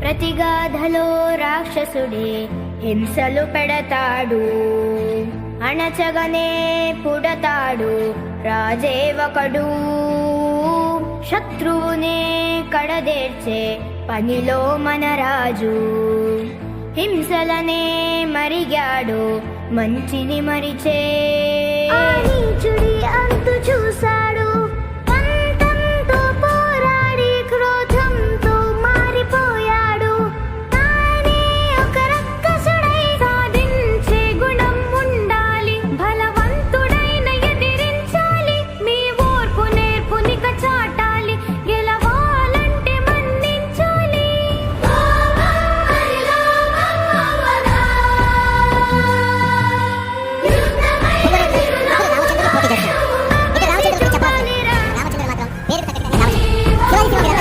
ప్రతిగాధలో రాక్షసుడే హింసలు పెడతాడు, అణచగనే పుడతాడు రాజే ఒకడు. శత్రువునే కడదేర్చే పనిలో మన రాజు, హింసలనే మరిగాడు మంచిని మరిచే. ఆ నీచుడి అంతు చూసా